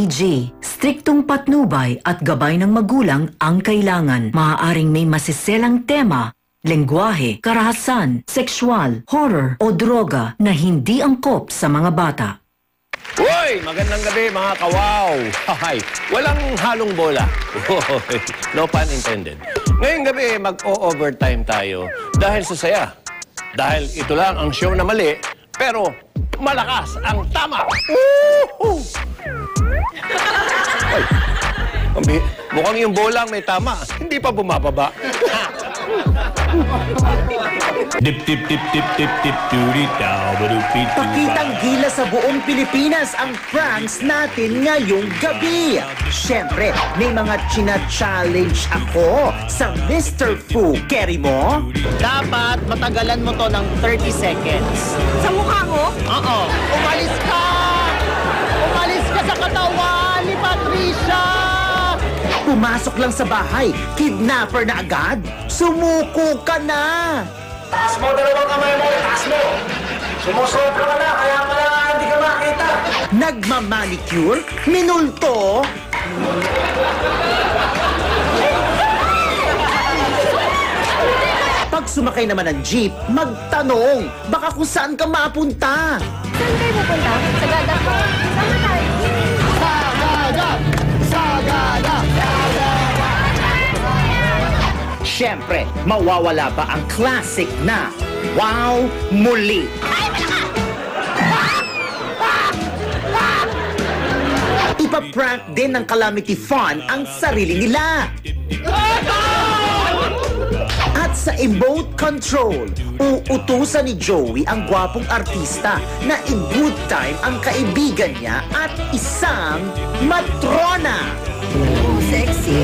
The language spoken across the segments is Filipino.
PG. Striktong patnubay at gabay ng magulang ang kailangan. Maaaring may masiselang tema, lengguwahe, karahasan, sexual, horror o droga na hindi angkop sa mga bata. Uy! Magandang gabi mga kawaw! Hay! Walang halong bola. No pun intended. Ngayong gabi, mag-o-overtime tayo dahil sa saya. Dahil ito lang ang show na mali, pero malakas ang tama! Woohoo! Ay, mukhang yung bola may tama. Hindi pa bumababa. Dip dip dip dip dip dip doody dow ba-doopy doo. Pakitang gila sa buong Pilipinas ang pranks natin ngayong gabi. Siyempre, may mga china-challenge ako sa Mr. Fu. Carry mo? Dapat matagalan mo to ng 30 seconds. Sa mukha ko? Oo. Umalis ka! Umalis ka sa katawan ni Patricia! Pumasok lang sa bahay, kidnapper na agad? Sumuko ka na! Taas mo dalawang kamay mo, taas mo! Sumusobra ka na, kaya pala hindi ka makita. Nagmamanicure? Minulto? Pag sumakay naman ng jeep, magtanong, baka kung saan ka mapunta. Saan kayo pupunta? Sagada po. Sama tayo. Sagada! Sagada! Siyempre, mawawala pa ang classic na Wow Muli. Ipaprank din ng Calamity Fun ang sarili nila. At sa emote control, uutusan ni Joey ang gwapong artista na in good time ang kaibigan niya at isang matrona. Oh, sexy.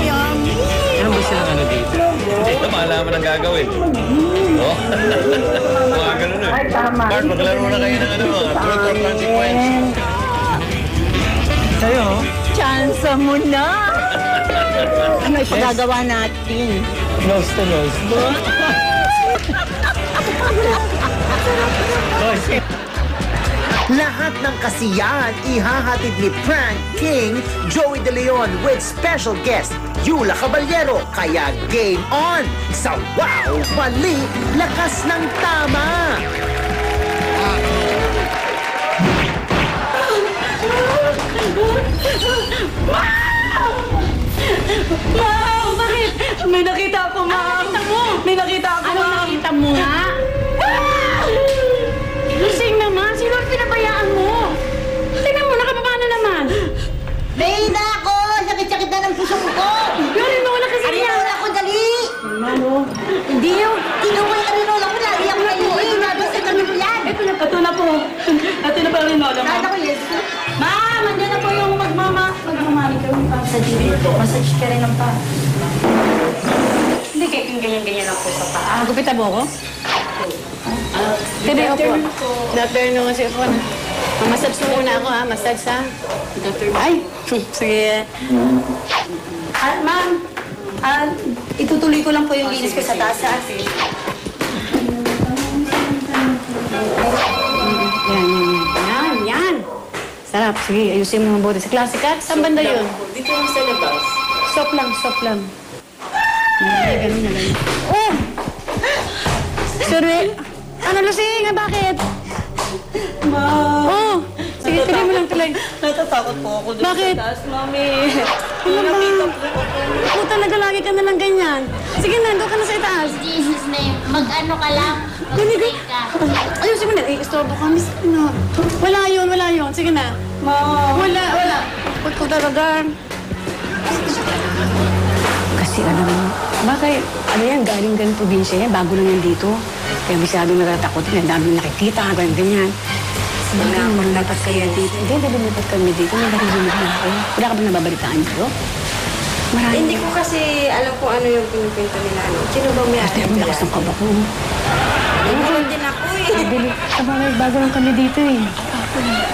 Yummy. Ano ba silang ano dito? Dito maalaman ang gagawin. Oh? Mga ganun eh. Ay, tama. Bart, maglaro na kayo ng ano, truth or consequence. Sa'yo? Chance mo na. Ano ipagagawa natin? Nose to nose. Lahat ng kasiyahan ihahatid ni Prank King Joey De Leon with special guest Yula Caballero. Kaya game on sa Wow Mali Lakas ng Tama! Ma'am, bakit? May nakita ako, ma'am. Ano nakita mo? May nakita ako, ma'am. Ano nakita mo nga? Lusing naman. Sino ang pinabayaan mo? Tingnan mo, nakababa na naman. Mahina ako! Sakit-sakit na ng puso ko! Arinola kasi niya. Arinola ko, dali! Ano? Hindi yun. Kinuha yung arinola ko, lagi ako naiinom. Nabasa kami ko yan! Ito na po. Ito na po Arinola, ma'am. Nada ko yan. Ma'am, andyan na po yung magmamanicure ng pa sa dito. Massage ka rin ng pa. Hindi kayo ganyan-ganyan lang po sa paa. Gupitan mo ako? Tibi ako po. Doctor, no kasi ako na. Massage mo muna ako ha, massage ha. Ay, sige. Ma'am, itutuloy ko lang po yung linis ko sa taas. Yan. Sarap, sige, ayusin mo mabuti. Sa klase ka, saan banda yun? Dito lang sa labas. Stop lang. Ganun na lang. Oh! Sorry. Ano, Lusing? Bakit? Ma'am. Oh! Sige, tuloy mo lang tuloy. Natatakot po ako doon Bakit? sa taas, mami. Ano ba? Ako talaga lagi ka na lang ganyan. Sige na, doon ka na sa itaas. Jesus name, mag-ano ka lang? Mag-break ka. Ayusin mo na. Istorbo ka, miss. No. Wala yun. Sige na. Ma'am. Wala. Huwag ko talaga. Kasi alam mo, bakit, galing probinsya yan, bago lang yan dito. Kaya masyadong natatakot, ang daming nakikita, ganyan. Wala akong dapat kayo dito. Hindi, lumipat kami dito. Nagarinig na ako. Wala ka ba nababalitaan dito? Marami. Hindi ko kasi alam kung ano yung pinupunta nila. Sino ba may Ate, ang lakas ng kaba ko. Hindi din ako eh. Sabagay, bago lang kami dito eh.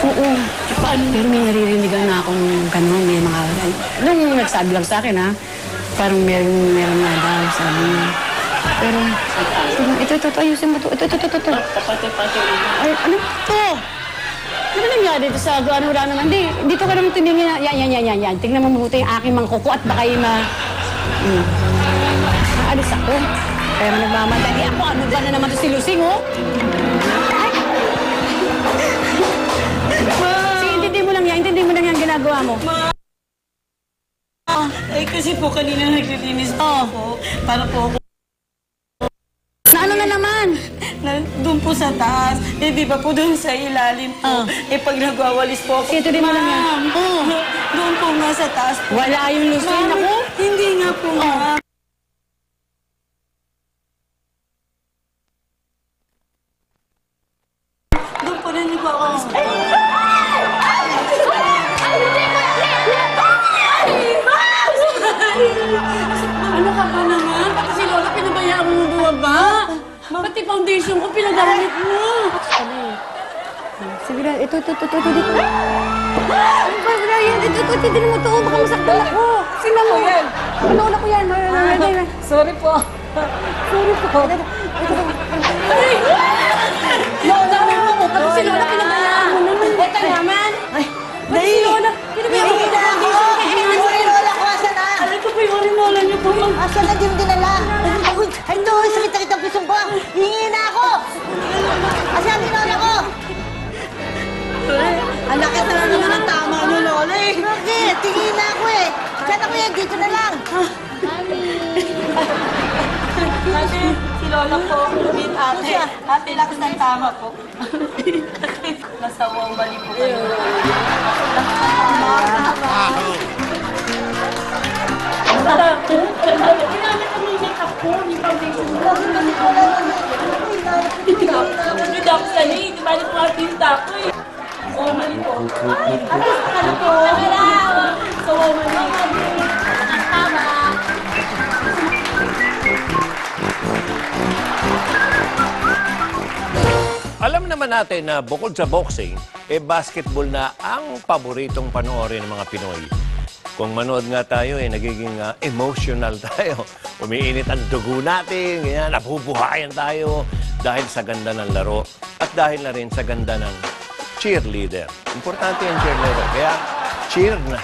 Oo. Pero may naririnigan na akong gano'n, may mga... Nung nagsabi lang sa akin ha, parang meron nga daw, sabi niya. Pero, ito, ayusin mo ito. Ito. Ay, ano ito? Ano nangyari dito sa ano, wala naman? Dito ka naman tumingin na, yan. Tingnan mo mabuti yung aking mangkuko at baka yung Aalis ako. Kaya nagmamadali ako. Ano ba na naman ito si Lucing, oh? Sige, intindi mo lang yan ginagawa mo. Eh, kasi po kanina naglilinis po ako. Para po ako Na ano na naman? doon po sa taas. Eh, di ba po doon sa ilalim po. Eh, pag nagwawalis po ako. Ito din mo lang yan. Doon po nga sa taas po. Wala yung Lucing, Ma'am, ako? hindi nga po, ma'am. Doon po rin nagwawalis po. Ano ka ba naman? Pati si Lola pinabayaan mo bumaba. Pati foundation ko pinagamit mo. Sige na, ito. Ano ba, Brian? Ito, din mo ito. Baka masaktan ako. Sino mo? Yan. Lola ko yan. Sorry po. Ay! Lola mo! Pati si Lola pinabayaan mo naman. Ito naman. Pati si Lola pinabayaan mo. Lola ko, asan na? Alam ko po yung Lola niyo po. Asan na, di mo dinala? Ay, no, sakit-sakit ang pusong ko. Hingi na ako. Asan ang Lola ko? Ang lakas na naman ang tama niyo, Lola eh. Bakit? Hingi na ako eh. Saan ako yan? Dito na lang. Kasi si Lola po, meet ate. Ate, lakas ng tama po. Nasawang bali po kayo. Ginamit ko yung makeup ko, yung foundation ko. Hindi dapat sa'yo eh. Di ba na po ang tinta ko eh. Oo, mali po. Ano po? So, mali. Tama. Alam naman natin na bukod sa boxing, basketball na ang paboritong panoorin ng mga Pinoy. Kung manood nga tayo, nagiging emotional tayo. Umiinit ang dugo natin, ganyan, nabubuhayan tayo dahil sa ganda ng laro at dahil na rin sa ganda ng cheerleader. Importante yung cheerleader, kaya cheer na.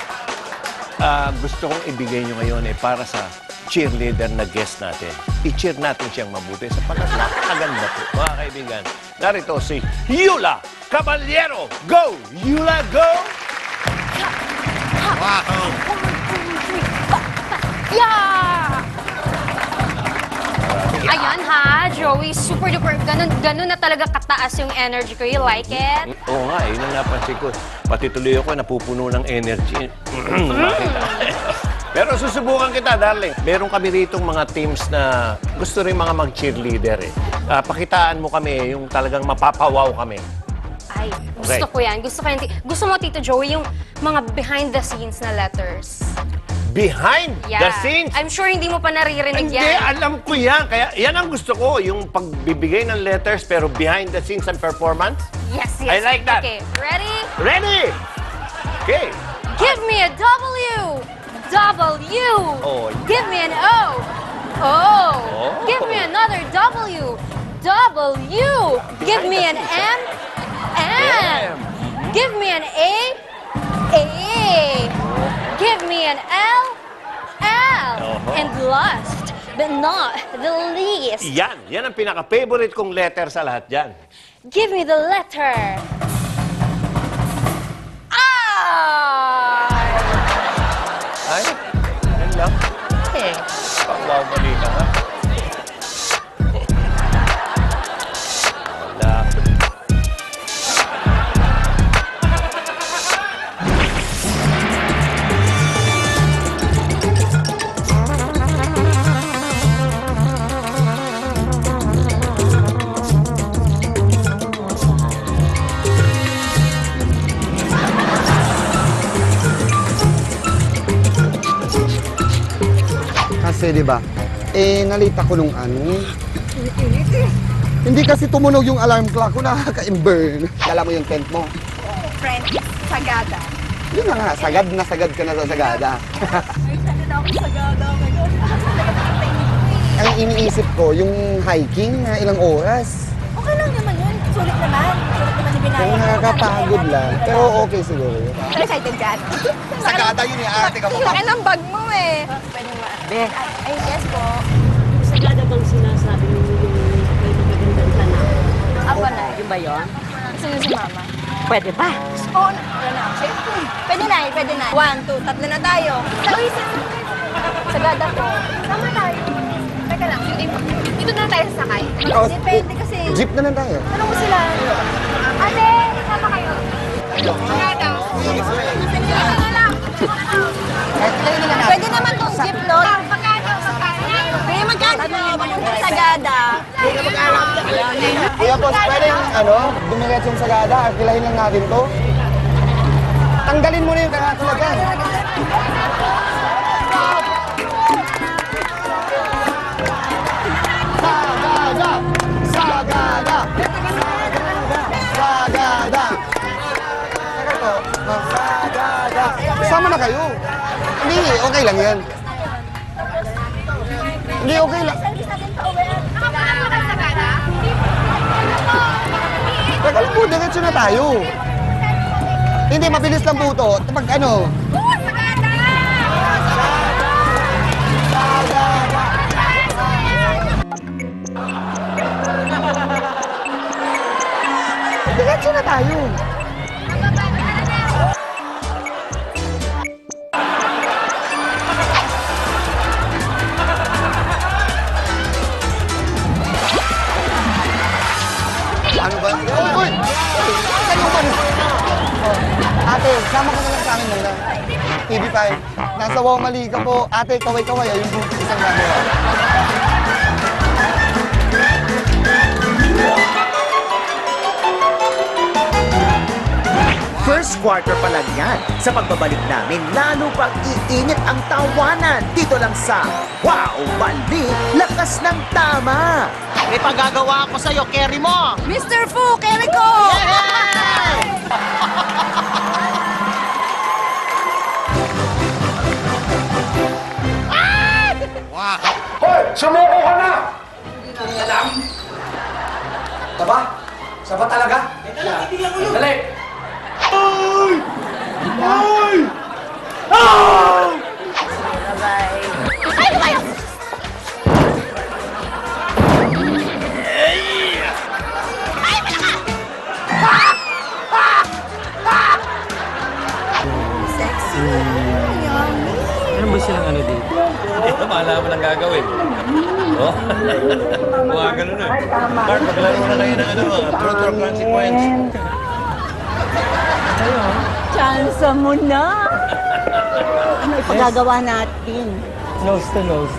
Gusto kong ibigay nyo ngayon para sa cheerleader na guest natin. I-cheer natin siyang mabuti sapagkat napakaganda po. Mga kaibigan, narito si Yula Caballero. Go! Yula, go! Yeah! Ayan ha, Joey, super duper. Ganun na talaga kataas yung energy ko. You like it? Oo nga, yun ang napansin ko. Pati tuloy ako napupuno ng energy. Makita. Pero susubukan kita, darling. Meron kami ritong mga teams na gusto rin mga mag-cheerleader eh. Pakitaan mo kami yung talagang mapapawaw kami. Ay, gusto ko yan. Gusto mo, Tito Joey, yung mga behind the scenes na letters. Behind the scenes? I'm sure hindi mo pa naririnig Hindi, yan. alam ko yan. Kaya yan ang gusto ko, yung pagbibigay ng letters pero behind the scenes and performance. Yes. I like that. Okay, ready? Ready? Okay. Give me a W. W. Oh, Give me an O. O. Give me another W. W. Give me an M. M. Give me an A. A. Give me an L. L. And last but not the least. Yan ang pinaka-favorite kong letter sa lahat dyan. Give me the letter I. Ay, yan lang. Wow, mali ka ha. Wala. Kasi, di ba, nalita ko nung ano. Hindi kasi tumunog yung alarm clock ko, nakaka-burn. Kala mo yung tent mo? Friend, sagada. Yun na nga, sagad ka na sa sagada. Ay, sagada ako sagada. Oh my God. Ang iniisip ko, yung hiking na ilang oras. Okay lang naman yun. Sulit naman. Sulit naman binaya. Nakakapagod lang. Pero okay siguro yun. So excited ka? Sagada yun eh, ate ka mo. Laki ng bag mo eh. Pwede ba? Ay, yes po. Sagada bang sinasabi ninyo yung may magagandang tanong? Apa na? Yung ba yun? Gusto niyo si mama? Pwede ba? Oo, wala na. Siyempre. Pwede na eh, pwede na. 1, 2, tatlo na tayo. Sagada po. Sama tayo. Teka lang, dito na tayo sasakay. Depende kasi. Jeep na lang tayo. Tanong mo sila. Ate, sama kayo. Sagada. Pwede naman tong jeep, no? Pwede magkano? Papuntang Sagada. Kuya boss, pwedeng dumiretso yung Sagada, arkilahin lang natin to. Tanggalin mo na yung karatula dyan. Sagada! Sagada! Sagada! Teka to, Sagada! Sama na kayo. Hindi, okay lang yan. Hindi, okay lang. Teka lang po, diretso na tayo. Hindi, mabilis lang po ito. Pag ano... Diretso na tayo. Ano ba? Uy! Saan yung panis? Ate, sama ka na lang sa amin muna. TV5. Nasa Womali ka po. Ate, kaway-kaway. Ayun po, isang gagawa. First quarter pa lang yan. Sa pagbabalik namin, lalo pang iinit ang tawanan. Dito lang sa Wow! Mali! Lakas ng tama! May pagagawa ko sa'yo, carry mo! Mr. Fu, carry ko! Hoy! Sumuko ka na! Alam? Saba? Saba talaga? Dali! Ay! Ay! Ah! Ay, kayo! Ay, malaka! Sexy! Yummy! Ano ba silang ano dito? Hindi ko malaman ang gagawin. Oh? Mga ganun eh. Mark, maglaro na kayo ng truth or consequence. Chance mo na! Ano ipagagawa natin? Nose to nose.